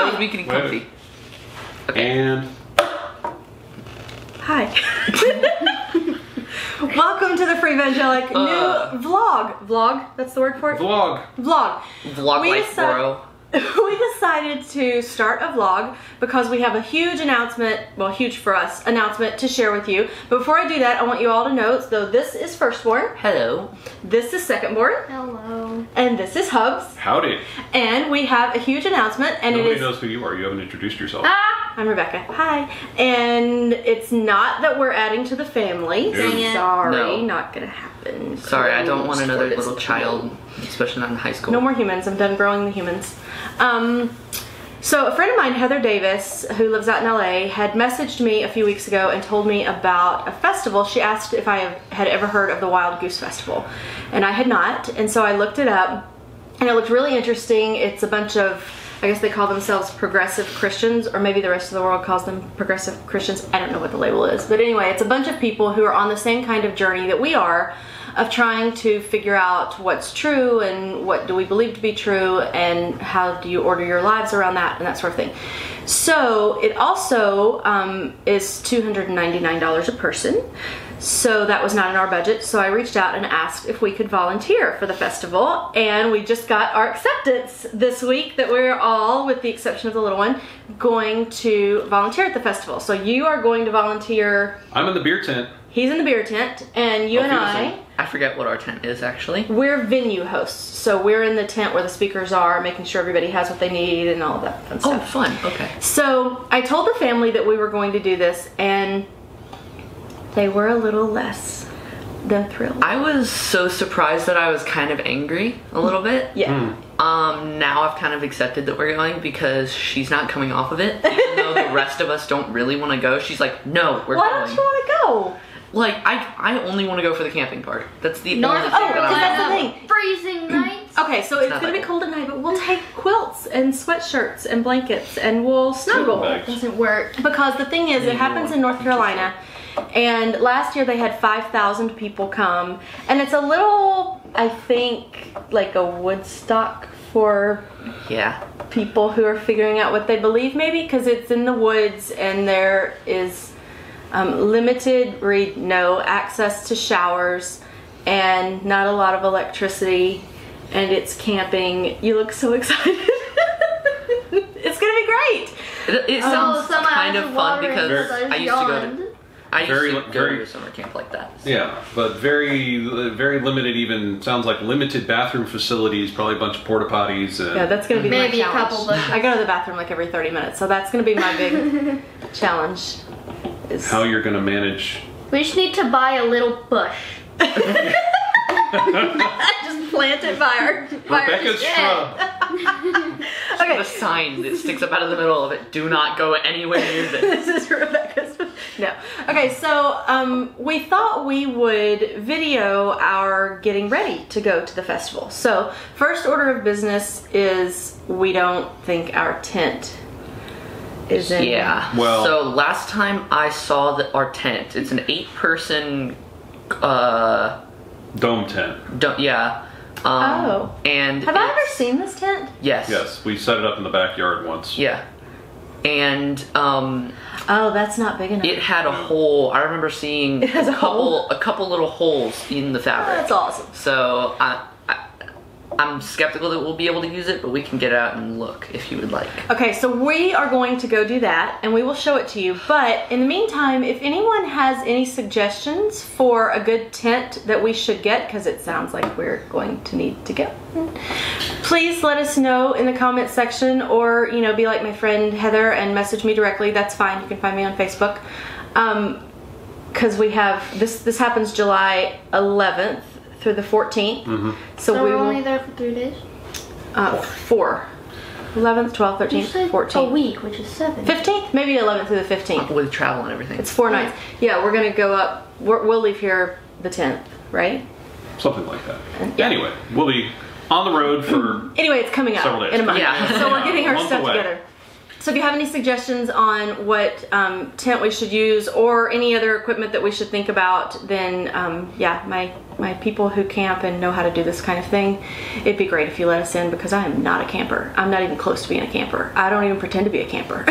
That was me getting comfy. Okay. And hi. Welcome to the Freevangelic new vlog. Vlog? That's the word for it? vlog. Vlog. Vlog life, bro. We decided to start a vlog because we have a huge announcement, well, huge for us, announcement to share with you. But before I do that, I want you all to know, though, this is firstborn. Hello. This is secondborn. Hello. And this is Hubs. Howdy. And we have a huge announcement, and Nobody it is... knows who you are. You haven't introduced yourself. I'm Rebecca. Hi. And it's not that we're adding to the family. Dang it. Sorry, No. not gonna happen. Sorry, I don't want Closed another for this little child, especially not in high school. No more humans. I'm done growing the humans. So a friend of mine, Heather Davis, who lives out in LA, had messaged me a few weeks ago and told me about a festival. She asked if I had ever heard of the Wild Goose Festival, and I had not. And so I looked it up, and it looked really interesting. It's a bunch of, I guess they call themselves progressive Christians, or maybe the rest of the world calls them progressive Christians. I don't know what the label is. But anyway, it's a bunch of people who are on the same kind of journey that we are, of trying to figure out what's true and what do we believe to be true and how do you order your lives around that and that sort of thing. So it also is $299 a person. So that was not in our budget. So I reached out and asked if we could volunteer for the festival, and we just got our acceptance this week that we're all, with the exception of the little one, going to volunteer at the festival. So you are going to volunteer. I'm in the beer tent. He's in the beer tent, and you and I forget what our tent is actually. we're venue hosts. So we're in the tent where the speakers are, making sure everybody has what they need and all of that fun Oh, stuff. fun. Okay. So I told the family that we were going to do this, and they were a little less than thrilled. I was so surprised that I was kind of angry a little bit. Yeah. Now I've kind of accepted that we're going because she's not coming off of it. Even though the rest of us don't really want to go, she's like, no, we're Why going. don't you want to go? Like, I only want to go for the camping part. That's the North only thing that Carolina. I'm That's the thing. Freezing nights. Okay, so it's not going to that be cold at night, but we'll take quilts and sweatshirts and blankets, and we'll snuggle. Bags. Doesn't work. Because the thing is, it happens in North Carolina, and last year they had 5,000 people come, and it's a little, I think, like a Woodstock for Yeah. people who are figuring out what they believe, maybe, because it's in the woods and there is limited, no access to showers and not a lot of electricity, and it's camping. You look so excited. It's gonna be great. It sounds someone kind has of fun water because inside I used to go to... I used Very- to go very- to summer camp like that. So. Yeah, but very limited. Even sounds like limited bathroom facilities. Probably a bunch of porta potties. Yeah, that's gonna be Maybe my a challenge. couple buckets. I go to the bathroom like every 30 minutes, so that's gonna be my big challenge. Is How you're gonna manage? We just need to buy a little bush. just plant it by our Rebecca's shrub. Okay. The sign that sticks up out of the middle of it, do not go anywhere near this. This is Rebecca's. No. Okay, so we thought we would video our getting ready to go to the festival. So first order of business is we don't think our tent is in. Yeah. Well- so last time I saw our tent, it's an 8-person, Dome tent. yeah. Oh. And Have I ever it's- seen this tent? Yes. Yes, we set it up in the backyard once. Yeah. And Oh, that's not big enough. it had a hole. I remember seeing It has a hole? a couple little holes in the fabric. That's awesome. So I'm skeptical that we'll be able to use it, but we can get out and look if you would like. Okay, so we are going to go do that, and we will show it to you. But in the meantime, if anyone has any suggestions for a good tent that we should get, because it sounds like we're going to need to get one, please let us know in the comments section, or be like my friend Heather and message me directly. That's fine. You can find me on Facebook. Because we have this happens July 11th through the 14th. So we we're will only there for 3 days. 4. 11th, 12th, You 13th, said 14th. a week, which is 7. 15th? Maybe 11th through the 15th. With travel and everything. It's 4 nights. Yeah, we're going to go up. We'll leave here the 10th, right? Something like that. Yeah. Anyway, we'll be on the road for Anyway, it's coming up Several days. in a month. Yeah. So we're getting our Month stuff away. together. So if you have any suggestions on what tent we should use or any other equipment that we should think about, then yeah, my my people who camp and know how to do this kind of thing, it'd be great if you let us in, because I am not a camper. I'm not even close to being a camper. I don't even pretend to be a camper.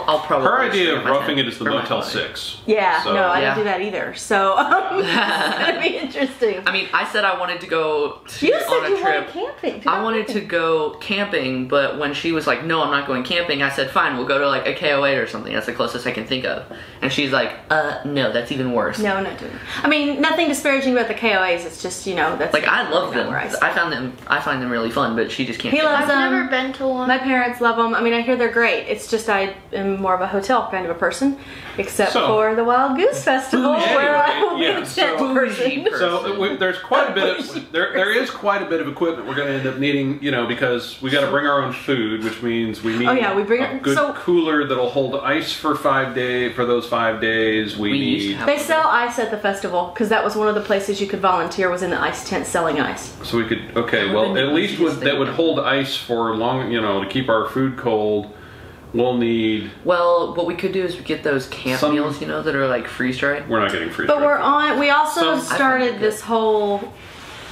I'll probably. Her idea of my roughing tent it is the for my Motel holiday. 6. Yeah, So- no, I Yeah. don't do that either. So it's gonna be interesting. I mean, I said I wanted to go You on said a you trip. wanted camping. I wanted to go camping, but when she was like, "No, I'm not going camping," I said, "Fine, we'll go to like a KOA or something. That's the closest I can think of." And she's like, "No, that's even worse." No, not doing it. I mean, nothing disparaging about the KOAs. It's just, that's Like I love not them. where I find them really fun, but she just can't. He do it. loves I've them. never been to one. My parents love them. I mean, I hear they're great. It's just I am more of a hotel kind of a person, except So- for the Wild Goose Festival, where I will be Anyway, a tent so- person. So there's quite a bit of there is quite a bit of equipment we're going to end up needing, because we got to bring our own food, which means we need Oh, yeah, we bring a good so- cooler that'll hold ice for 5 days. For those 5 days, we We used to need. have- They sell ice at the festival, because that was one of the places you could volunteer, was in the ice tent selling ice. So we could That well would've been at the least easiest that thing. would hold ice for long, to keep our food cold. We'll need. Well, what we could do is get those camp Some- meals, that are like freeze dried. We're not getting free. But we also Some- started this whole,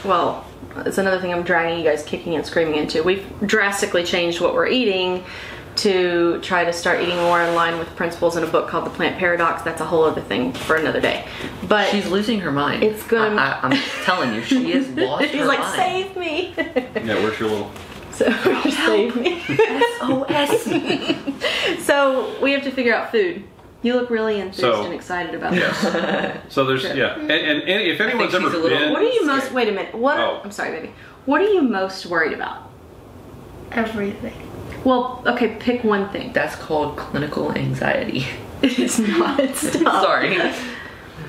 well, it's another thing I'm dragging you guys kicking and screaming into. We've drastically changed what we're eating to try to start eating more in line with principles in a book called The Plant Paradox. That's a whole other thing for another day. But She's losing her mind. It's gonna- I'm telling you, she is lost she's her like, mind. save me. Yeah, where's your little? So save me. SOS. So we have to figure out food. You look really enthused So- and excited about Yes. this. So there's and if anyone's she's ever a little- been, What are you most? Wait a minute. What? Oh. I'm sorry, baby. What are you most worried about? Everything. Well, okay, pick one thing. That's called clinical anxiety. It's not. Stop. Sorry.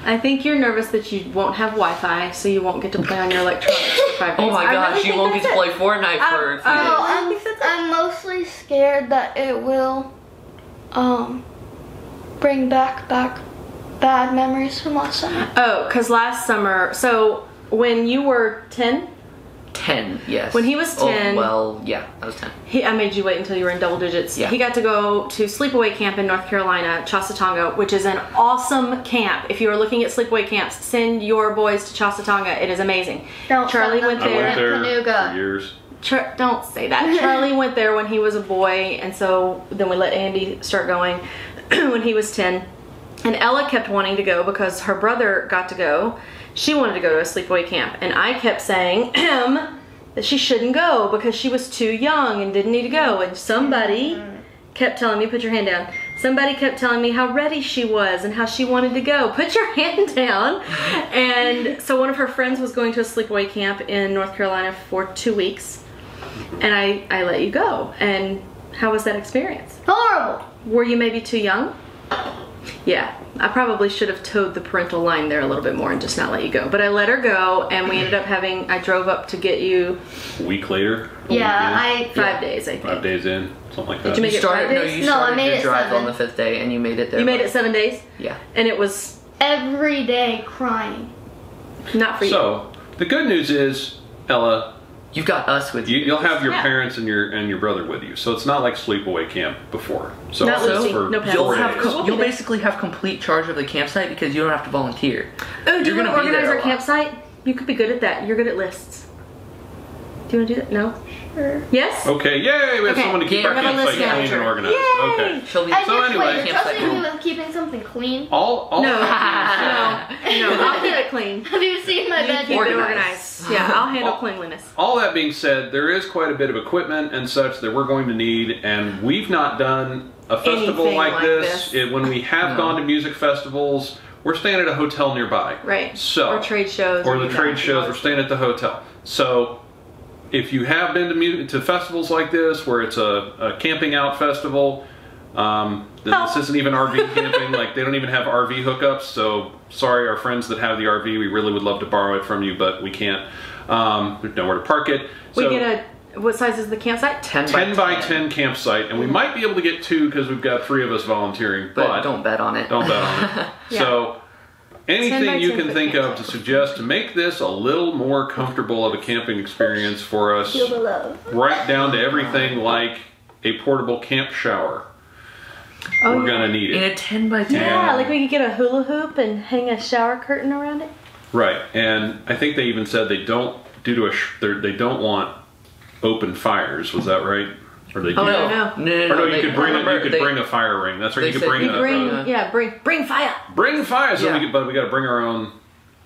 I think you're nervous that you won't have Wi-Fi, so you won't get to play on your electronics for 5 days. Oh my I gosh, really you think won't get to that's play it. Fortnite for a few I No, days. think I'm mostly scared that it will bring back bad memories from last summer. Oh, because last summer, so when you were 10, 10, yes. When he was 10 Oh, well, yeah, I was 10. I made you wait until you were in double digits. Yeah. He got to go to Sleepaway Camp in North Carolina, Chassatonga, which is an awesome camp. If you are looking at sleepaway camps, send your boys to Chassatonga. It is amazing. Don't Charlie send went them I went there. there Canuga. for years. Don't say that. Charlie went there when he was a boy, and so then we let Andy start going when he was 10. And Ella kept wanting to go because her brother got to go. She wanted to go to a sleepaway camp, and I kept saying that she shouldn't go because she was too young and didn't need to go. And somebody kept telling me, put your hand down. Somebody kept telling me how ready she was and how she wanted to go. Put your hand down. And so one of her friends was going to a sleepaway camp in North Carolina for 2 weeks. And I let you go. And how was that experience? Horrible. Were you maybe too young? Yeah, I probably should have towed the parental line there a little bit more and just not let you go. But I let her go, and we ended up I drove up to get you A week later. Yeah, 5 days, I think. 5 days in, something like that. Did you make it 5 No, days? you No, I started made your it drive 7. on the 5th day, and you made it there. You made by- it 7 days? Yeah. And it was every day crying. not for you. So the good news is, Ella, You've got us with you. you'll have your Yeah. parents and your brother with you. So it's not like sleepaway camp before. So Not it's Lucy, for no pets. You'll 4 have days. We'll be you'll there. basically have complete charge of the campsite because you don't have to volunteer. Oh, do you You're want to gonna be organize there our a lot. campsite? You could be good at that. You're good at lists. Do you want to do that? No? Sure. Yes? Okay, yay! We have Okay, someone to keep yeah, our we have a campsite list clean manager. and organized. Yay! Okay. She'll be I So just anyway, wait, you're campsite trusting me room. with keeping something clean. All No. No. I'll get it clean. Have you seen my bed? Keep it Organized. organized. Yeah, I'll handle cleanliness. All that being said, there is quite a bit of equipment and such that we're going to need, and we've not done a festival Anything like like this. this. When we have No. gone to music festivals, we're staying at a hotel nearby. Right. So, Or trade shows. or the Yeah. trade shows, we're staying at the hotel. So, if you have been to festivals like this, where it's a camping out festival, then this isn't even RV camping. Like, they don't even have RV hookups. So, sorry, our friends that have the RV, we really would love to borrow it from you, but we can't. There's nowhere to park it. We So, get what size is the campsite? 10 10 by 10 campsite, and we might be able to get 2 because we've got 3 of us volunteering. But don't bet on it. Don't bet on it. Yeah. So, 10 anything by you 10 can foot think of to campsite. suggest to make this a little more comfortable of a camping experience for us, Feel the love. right down to everything like a portable camp shower. Oh, We're yeah. gonna need In it. a 10 by 10. Yeah, like we could get a hula hoop and hang a shower curtain around it. Right, and I think they even said they don't they don't want open fires. Was that right? Or they do? Oh, No, no. You could bring a fire ring. That's right. They You could said bring you Bring fire. bring fire. So Yeah. but we got to bring our own.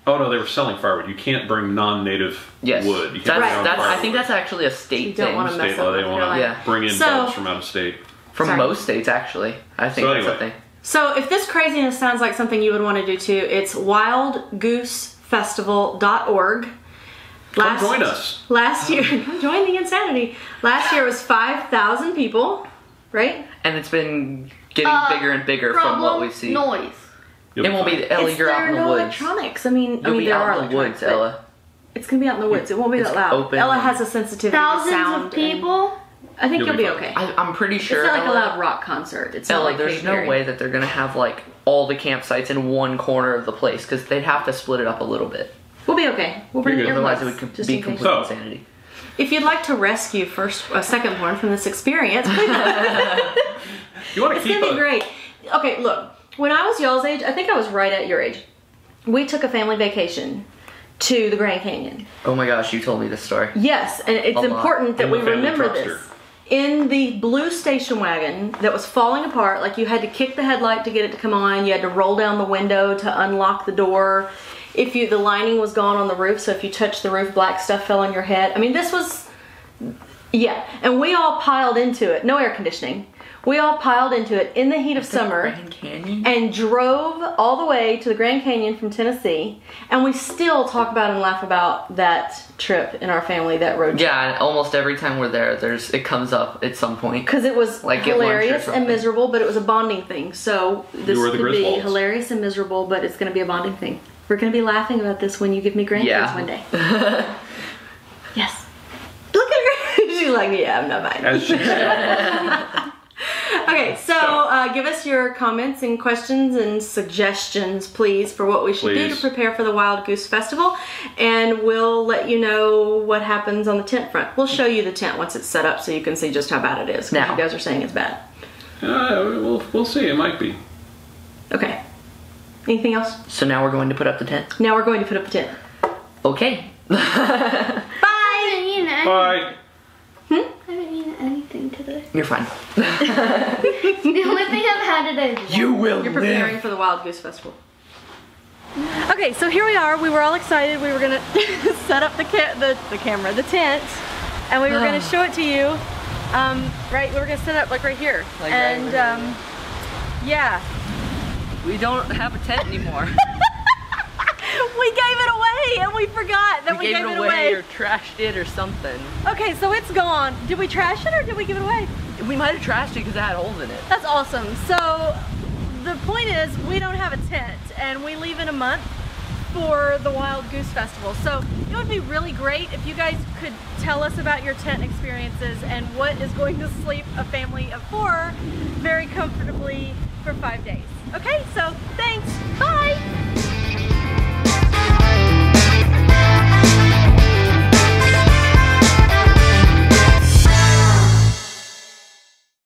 Oh no, they were selling firewood. You can't bring non-native Yes. wood. You can't That's, bring your own that's, I firewood. think that's actually a state You don't thing. wanna mess State law. up They with want to your Yeah. bring in So- dogs from out of state. From Sorry. most states, actually. I think So that's a anyway. thing. So if this craziness sounds like something you would want to do too, it's wildgoosefestival.org. Come join us. Last year, join the insanity. Last year was 5,000 people, right? And it's been getting bigger and bigger from what we've seen. Noise. You'll It won't fine. be, Ellie, you're out in the no woods. electronics. I mean, You'll be there out are in the electronics, woods, but Ella. It's gonna be out in the woods. It won't be It's that loud. open. Ella has a sensitivity to Thousands sound. of people. I think You'll you'll be be fine. okay. I'm pretty sure, It's not like a Ella, loud rock concert. It's not Ella, like there's Katy no Perry. way that they're going to have, like, all the campsites in one corner of the place, because they'd have to split it up a little bit. We'll be okay. We'll bring You're good. Otherwise, it earbuds, would just be in case. complete So- insanity. If you'd like to rescue secondborn from this experience, please. You want to It's keep gonna be great. Okay, look. When I was y'all's age, I think I was right at your age. We took a family vacation to the Grand Canyon. Oh my gosh, you told me this story. Yes, and it's A lot. important that In we the family remember truckster. this. In the blue station wagon that was falling apart, like you had to kick the headlight to get it to come on, you had to roll down the window to unlock the door. If the lining was gone on the roof, so if you touched the roof, black stuff fell on your head. I mean, this was, yeah. And we all piled into it. No air conditioning. We all piled into it in the heat of summer. Grand Canyon? And drove all the way to the Grand Canyon from Tennessee, and we still talk about and laugh about that trip in our family, that road trip. Yeah, and almost every time we're there, it comes up at some point. Because it was Like at lunch or hilarious and something. miserable, but it was a bonding thing. So this were the could be Griswolds. hilarious and miserable, but it's going to be a bonding thing. We're going to be laughing about this when you give me grandkids Yeah. one day. Yes. Look at her. She's like, yeah, I'm not buying it. As she said. Okay, so give us your comments and questions and suggestions, please, for what we should do to Please. prepare for the Wild Goose Festival, and we'll let you know what happens on the tent front. We'll show you the tent once it's set up so you can see just how bad it is, because Now. you guys are saying it's bad. We'll see. It might be. Okay. Anything else? So now we're going to put up the tent. Now we're going to put up the tent. Okay. Bye! I haven't eaten anything. Bye. I haven't eaten anything today. You're fine. The only thing I've had today is You will You're preparing for the Wild Goose Festival. Okay, so here we are. We were all excited. We were gonna set up the camera, the tent, and we were gonna show it to you. Right, we were gonna set it up like right here. Like right and over here. yeah, We don't have a tent anymore. we gave it away, and we forgot that we gave it away. or trashed it or something. Okay, so it's gone. Did we trash it or did we give it away? We might have trashed it because it had holes in it. That's awesome. So the point is, we don't have a tent, and we leave in a month for the Wild Goose Festival. So it would be really great if you guys could tell us about your tent experiences and what is going to sleep a family of 4 very comfortably for 5 days.